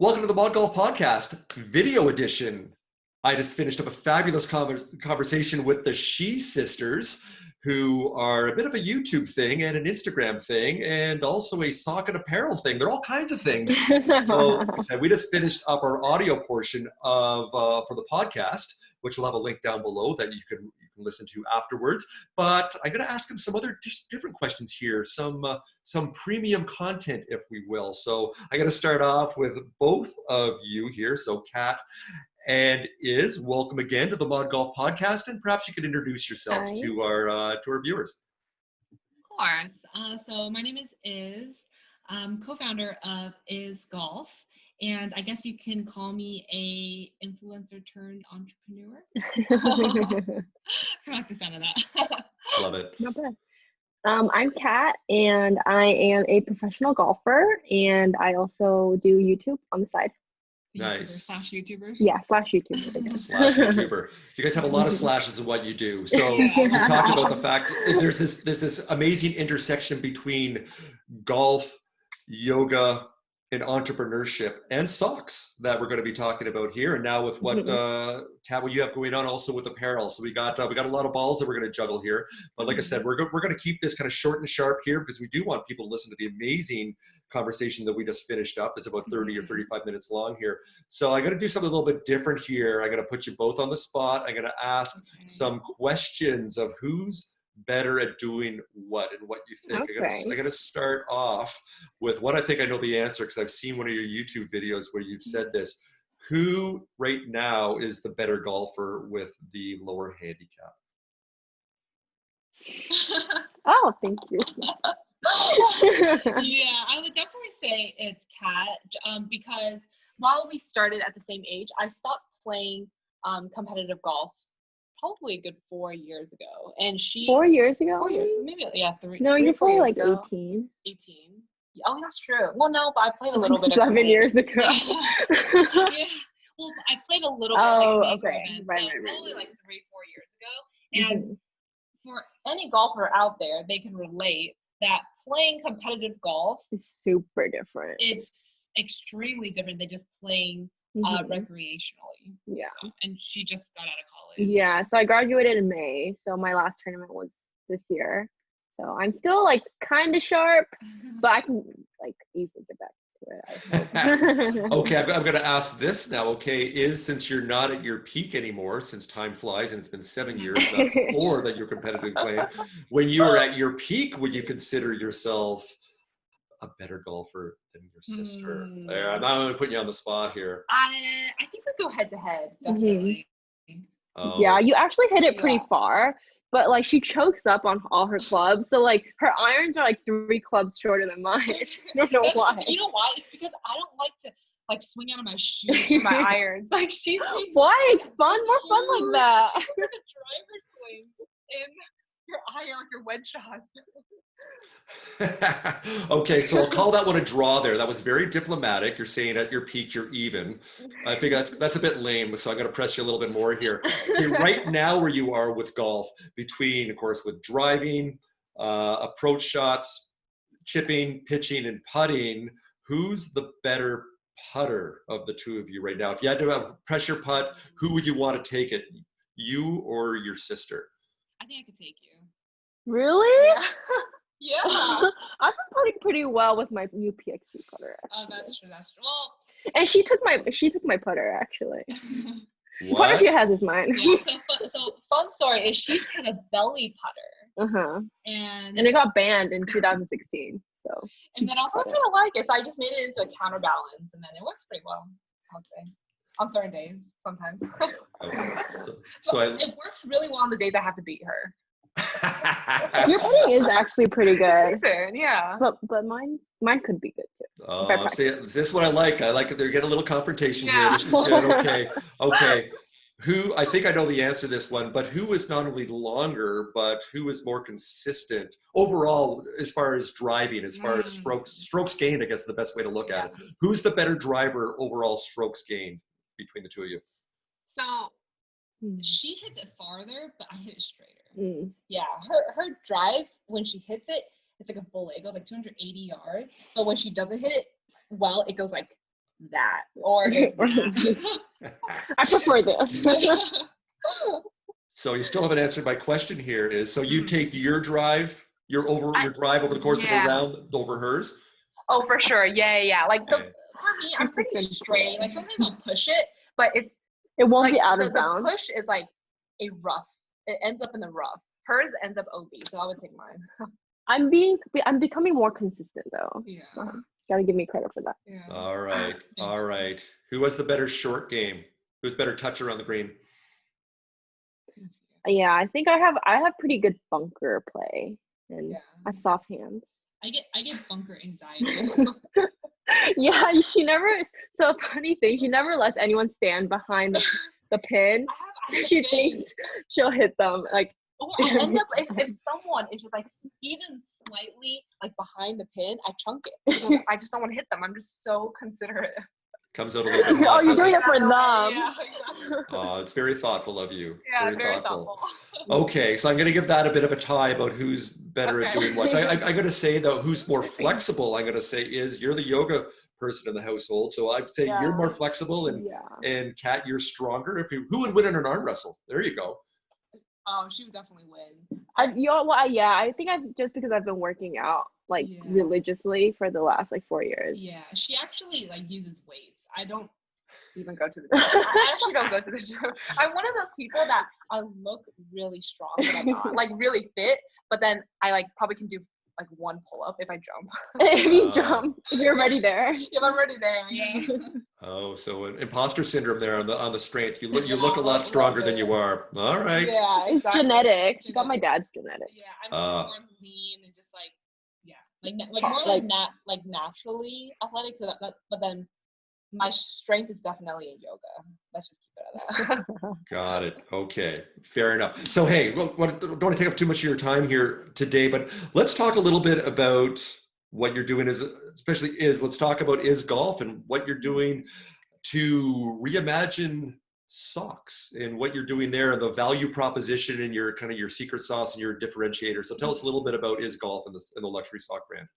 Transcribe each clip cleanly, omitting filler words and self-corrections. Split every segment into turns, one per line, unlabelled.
Welcome to the Mod Golf Podcast, video edition. I just finished up a fabulous conversation with the Shee sisters, who are a bit of a YouTube thing and an Instagram thing, and also a sock and apparel thing. They're all kinds of things. So, like I said, we just finished up our audio portion of for the podcast, which will have a link down below that you can listen to afterwards. But I'm going to ask them some other different questions here, some premium content, if we will. So I'm going to start off with both of you here. So Kat and Is, welcome again to the Mod Golf Podcast, and perhaps you could introduce yourselves to our viewers.
Of course. So my name is Is. I'm co-founder of Is Golf, and I guess you can call me a influencer turned entrepreneur. I like the sound of that.
Love it.
Not bad. I'm Kat, and I am a professional golfer, and I also do YouTube on the side.
Nice.
YouTuber.
Yeah, /YouTuber.
Slash YouTuber. You guys have a lot of slashes in what you do. So we talked about the fact there's this amazing intersection between golf, yoga, and entrepreneurship and socks that we're going to be talking about here. And now with what Kat, what you have going on also with apparel. So we got a lot of balls that we're going to juggle here. But like I said, we're going to keep this kind of short and sharp here because we do want people to listen to the amazing conversation that we just finished up. That's about 30 or 35 minutes long here. So I'm going to do something a little bit different here. I'm going to put you both on the spot. I'm going to ask some questions of who's better at doing what and what you think.
Okay.
I'm gonna start off with what I think I know the answer, because I've seen one of your YouTube videos where you've said this. Who right now is the better golfer with the lower handicap?
Oh, thank you.
Yeah, I would definitely say it's Kat, because while we started at the same age, I stopped playing competitive golf probably a good 4 years ago, and she
4 years ago?
4 years, maybe, yeah, three.
No,
you're
probably like
ago.
18.
18. Oh, that's true. Well, no, but I played a little bit.
7 years ago.
Yeah. Well, I played a little bit.
Okay.
Right. Probably like 3-4 years ago. And for any golfer out there, they can relate that playing competitive golf
is super different.
It's extremely different than just playing recreationally.
Yeah.
So, and she just got out of college.
Yeah, so I graduated in May, so my last tournament was this year. So I'm still like kind of sharp, but I can like easily get back to it.
Okay, I'm going to ask this now. Okay, since you're not at your peak anymore, since time flies and it's been 7 years, not 4 that you're competitively playing, when you were at your peak, would you consider yourself a better golfer than your sister? I'm going to put you on the spot here.
I think we go head to head, definitely.
Yeah, you actually hit it pretty far, but like she chokes up on all her clubs, so like her irons are like 3 clubs shorter than mine. I don't know why.
You know why? It's because I don't like to like swing out of my shoes with my irons. Like
why? It's fun, more fun like that.
Like a driver's swing in your iron, like your wedge shots.
Okay, so I'll call that one a draw there. That was very diplomatic. You're saying at your peak, you're even. I think that's a bit lame, so I'm going to press you a little bit more here. Okay, right now where you are with golf, between, of course, with driving, approach shots, chipping, pitching, and putting, who's the better putter of the two of you right now? If you had to have a pressure putt, who would you want to take it, you or your sister?
I think I could take you.
Really?
Yeah. Yeah.
I've been putting pretty well with my new PX3 putter. Actually.
Oh, that's true. Well,
and she took my putter actually. The putter she has is mine.
Yeah. So fun story is she had a belly putter. And
it got banned in 2016. So.
And then also I kind of like it, so I just made it into a counterbalance, and then it works pretty well. I would say on certain days, sometimes. So it works really well on the days I have to beat her.
Your putting is actually pretty good.
Yeah.
But mine could be good too.
Oh, see, this is what I like. I like it. They're getting a little confrontation here. This is good. Okay. Who, I think I know the answer to this one, but who is not only longer, but who is more consistent overall as far as driving, as far as strokes gained, I guess is the best way to look at it. Who's the better driver overall strokes gained between the two of you?
So she hits it farther, but I hit it straighter.
Mm.
Yeah, her drive, when she hits it, it's like a bullet. It goes like 280 yards. But when she doesn't hit it well, it goes like that or it's that.
I prefer this.
So you still haven't answered my question here is, so you take your drive, your drive over the course of a round over hers?
Oh, for sure. Yeah. Like
Okay.
for me, I'm pretty straight. Like sometimes I'll push it, but it
won't
like,
be out of
the
bounds.
push is like a rough. It ends up in the rough. Hers ends up OB, so I would take mine.
I'm becoming more consistent though.
Yeah.
So gotta give me credit for that.
Yeah.
All right. Who has the better short game? Who's better toucher on the green?
Yeah, I think I have pretty good bunker play, and I have soft hands.
I get bunker anxiety.
Yeah, she never. So funny thing, she never lets anyone stand behind the pin. She thinks she'll hit them. Like,
or I end up if someone is just like even slightly like behind the pin, I chunk it because I just don't want to hit them. I'm just so considerate.
Comes out a little bit hot.
Oh, you're doing it for them.
Yeah, exactly.
Oh, it's very thoughtful of you.
Yeah,
very thoughtful. Okay, so I'm going to give that a bit of a tie about who's better at doing what. I'm going to say, though, who's more flexible, I'm going to say is you're the yoga person in the household. So I'd say you're more flexible, and Kat, you're stronger. Who would win in an arm wrestle? There you go.
Oh, she would definitely win.
I think just because I've been working out like religiously for the last like 4 years.
Yeah, she actually like uses weights. I don't even go to the gym. I actually don't go to the gym. I'm one of those people that I look really strong, but I'm not. Like really fit, but then I like probably can do like one pull-up if I jump.
If you jump, you're already there.
Yeah, I'm already there. Yeah.
Oh, so an imposter syndrome there on the strength. You look a lot stronger than you are. All right.
Yeah,
it's genetics. You got my dad's genetics.
Yeah, I'm just more lean and just like naturally athletic. So but then my strength is definitely in yoga. Let's just keep it at that.
Got it. Okay, fair enough. So hey, don't want to take up too much of your time here today, but let's talk a little bit about what you're doing. Let's talk about Is Golf and what you're doing to reimagine socks and what you're doing there, and the value proposition and your kind of your secret sauce and your differentiator. So tell us a little bit about Is Golf and the luxury sock brand.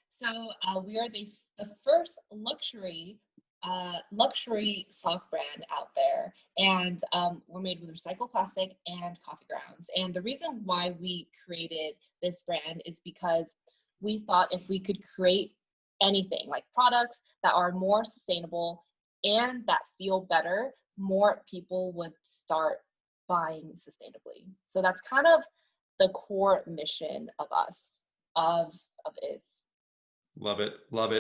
So we are the first luxury sock brand out there, and we're made with recycled plastic and coffee grounds. And the reason why we created this brand is because we thought if we could create anything like products that are more sustainable and that feel better, more people would start buying sustainably. So that's kind of the core mission of us, of Is.
Love it.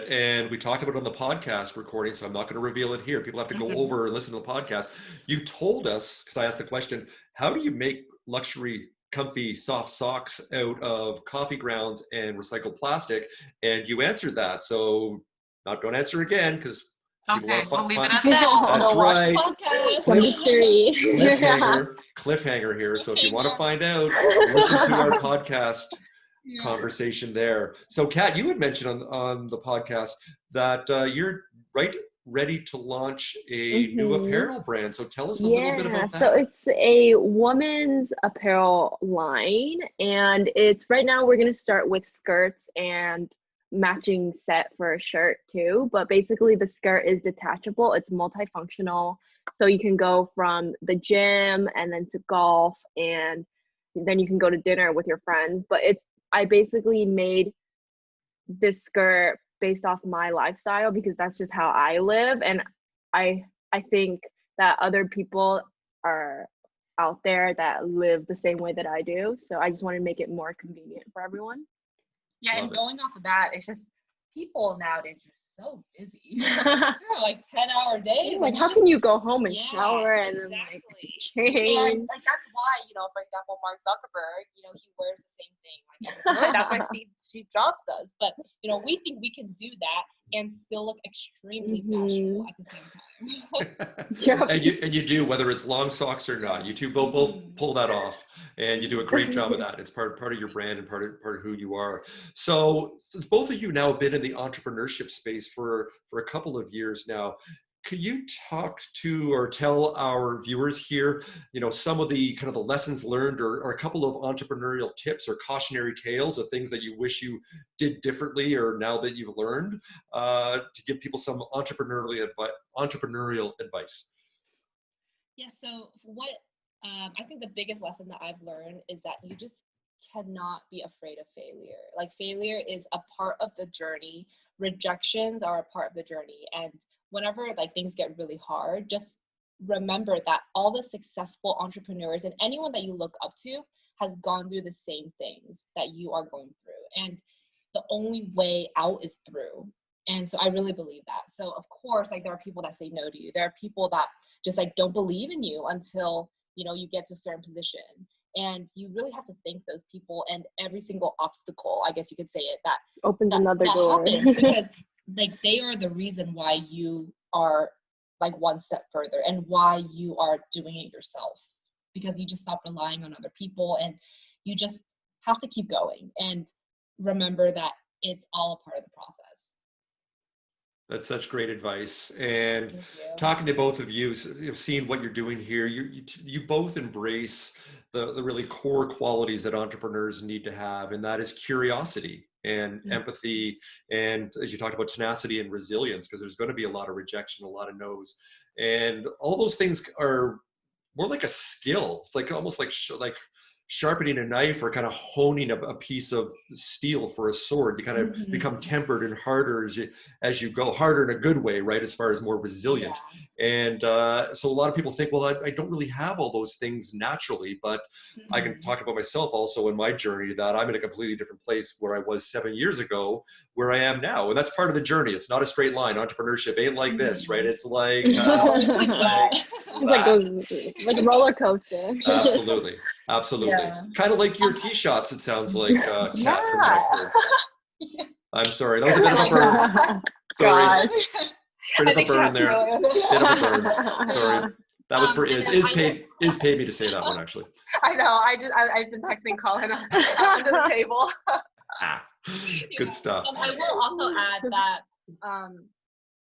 And we talked about it on the podcast recording, so I'm not going to reveal it here. People have to go over and listen to the podcast. You told us, because I asked the question, how do you make luxury, comfy, soft socks out of coffee grounds and recycled plastic? And you answered that. So don't answer again, because people want to
we'll leave it at that.
That's right. Cliffhanger here. So if you want to find out, listen to our podcast conversation there. So Kat, you had mentioned on the podcast that you're ready to launch a new apparel brand. So tell us a little bit about that.
So it's a woman's apparel line, and it's right now we're going to start with skirts and matching set for a shirt too. But basically the skirt is detachable. It's multifunctional. So you can go from the gym and then to golf, and then you can go to dinner with your friends. But I basically made this skirt based off my lifestyle because that's just how I live. And I think that other people are out there that live the same way that I do. So I just want to make it more convenient for everyone.
Yeah, and going off of that, it's just people nowadays are so busy. Like 10-hour days.
Like how can you go home and shower and then like change?
And like that's why, for example, Mark Zuckerberg, he wears the same thing. Like that's why Steve Jobs does. But we think we can do that and still look extremely fashionable at the same time.
And you do, whether it's long socks or not. You two both pull that off, and you do a great job of that. It's part of your brand and part of who you are. So since both of you now have been in the entrepreneurship space for a couple of years now, could you talk to or tell our viewers here, some of the kind of the lessons learned or a couple of entrepreneurial tips or cautionary tales of things that you wish you did differently or now that you've learned, to give people some entrepreneurial advice?
Yeah, so what I think the biggest lesson that I've learned is that you just cannot be afraid of failure. Like failure is a part of the journey. Rejections are a part of the journey. And whenever like things get really hard, just remember that all the successful entrepreneurs and anyone that you look up to has gone through the same things that you are going through. And the only way out is through. And so I really believe that. So of course, like there are people that say no to you. There are people that just like don't believe in you until, you get to a certain position. And you really have to thank those people and every single obstacle, I guess you could say it, that
opens another door.
happens because like they are the reason why you are like one step further and why you are doing it yourself, because you just stop relying on other people and you just have to keep going and remember that it's all a part of the process.
That's such great advice. And
Thank you.
talking to both of you, seeing what you're doing here, you both embrace the really core qualities that entrepreneurs need to have, and that is curiosity and empathy, and as you talked about, tenacity and resilience, because there's going to be a lot of rejection, a lot of no's, and all those things are more like a skill. It's like almost like sharpening a knife or kind of honing a piece of steel for a sword. You kind of become tempered and harder as you go, harder in a good way, right? As far as more resilient.
Yeah.
And so a lot of people think, well, I don't really have all those things naturally, but I can talk about myself also in my journey that I'm in a completely different place where I was 7 years ago, where I am now. And that's part of the journey. It's not a straight line. Entrepreneurship ain't like this, right? It's like,
it's like a roller coaster.
Absolutely. Absolutely.
Yeah.
Kind of like your tee shots, it sounds like, Kat, from what I've heard.
Yeah.
I'm sorry. That was a bit of a burn. Sorry. Bit of a burn there. Bit of a burn. Sorry. That was for Is. Is paid me to say that one, actually.
I know. I've been texting Colin under the table.
Good stuff.
I will also add that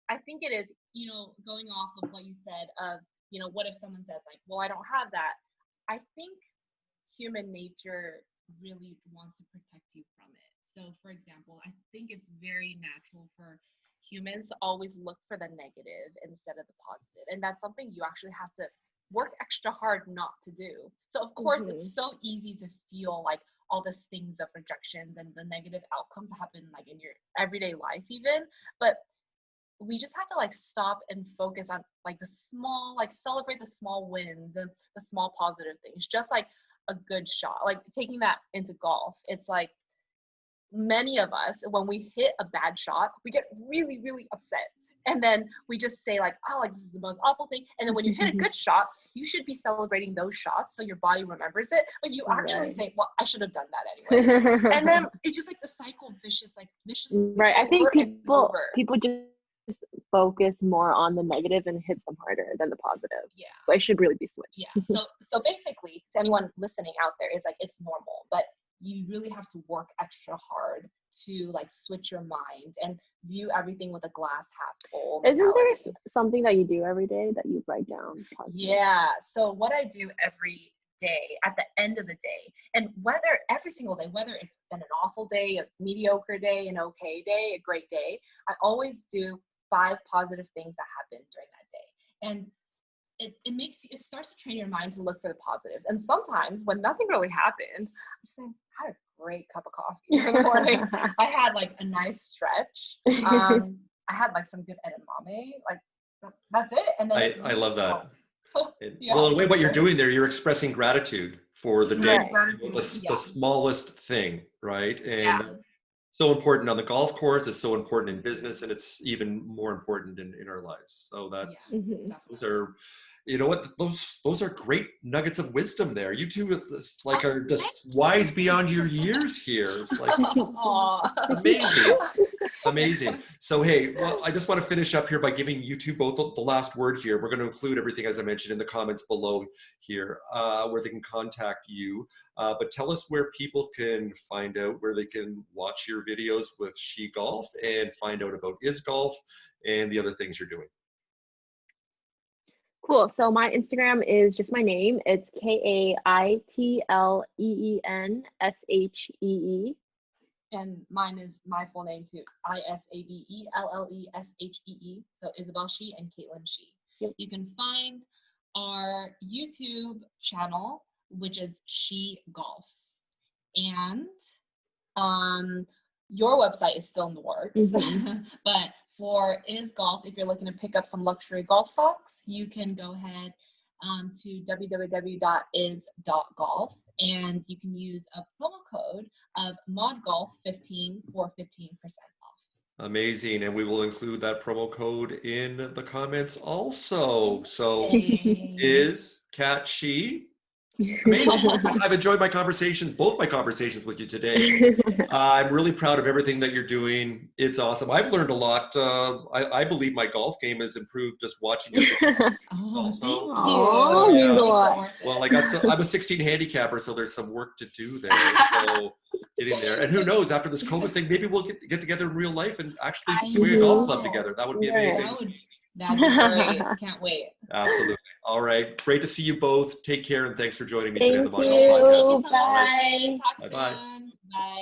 I think it is, going off of what you said of, what if someone says like, well, I don't have that. I think human nature really wants to protect you from it. So for example, I think it's very natural for humans to always look for the negative instead of the positive. And that's something you actually have to work extra hard not to do. So of course, it's so easy to feel like all the stings of rejections and the negative outcomes that happen like in your everyday life even. But we just have to like stop and focus on like the small, like celebrate the small wins and the small positive things, just like a good shot. Like taking that into golf, it's like many of us, when we hit a bad shot, we get really, really upset. And then we just say like, oh, like this is the most awful thing. And then when you hit a good shot, you should be celebrating those shots so your body remembers it. But you actually say, well, I should have done that anyway. And then it's just like the cycle, vicious.
Right. I think people just focus more on the negative and hits them harder than the positive.
Yeah.
But it should really be switched.
Yeah. So basically, to anyone listening out there, is like it's normal, but you really have to work extra hard to like switch your mind and view everything with a glass half full mentality.
Isn't there something that you do every day that you write down positive?
Yeah. So what I do every day at the end of the day, and every single day, whether it's been an awful day, a mediocre day, an okay day, a great day, I always do 5 positive things that happened during that day. And it starts to train your mind to look for the positives. And sometimes when nothing really happened, I'm saying, I had a great cup of coffee in the morning. I had like a nice stretch. I had like some good edamame. Like that's it. And then
I love that.
Yeah.
Well, in a way, what you're doing there, you're expressing gratitude for the day, the smallest thing, right? And that's so important on the golf course. It's so important in business, and it's even more important in our lives. So that's those are, you know what, those are great nuggets of wisdom there. You two like are just wise beyond your years here. It's like amazing. So hey, well, I just want to finish up here by giving you two both the last word here. We're going to include everything, as I mentioned, in the comments below here, where they can contact you. But tell us where people can find out, where they can watch your videos with Shee Golf and find out about Is Golf and the other things you're doing.
Cool. So my Instagram is just my name. It's KAITLEENSHEE.
And mine is my full name too, ISABELLESHEE. So Isabel Shee and Caitlin Shee.
Yep.
You can find our YouTube channel, which is Shee Golfs. And your website is still in the works. But for Is Golf, if you're looking to pick up some luxury golf socks, you can go ahead to www.is.golf, and you can use a promo code of ModGolf15 for 15% off.
Amazing. And we will include that promo code in the comments also. So Is Kat Shee. Amazing. I've enjoyed my conversations, both my conversations with you today. I'm really proud of everything that you're doing. It's awesome. I've learned a lot. I believe my golf game has improved just watching you.
Oh,
yeah.
Well,
I'm a 16 handicapper, so there's some work to do there. So getting there. And who knows, after this COVID thing, maybe we'll get together in real life and actually swing a golf club together. That would be amazing.
That'd be great. Can't wait.
Absolutely. All right. Great to see you both. Take care, and thanks for joining me
Thank
today on the Mod
you.
Golf Podcast.
Bye. Talk
Bye-bye.
soon. Bye.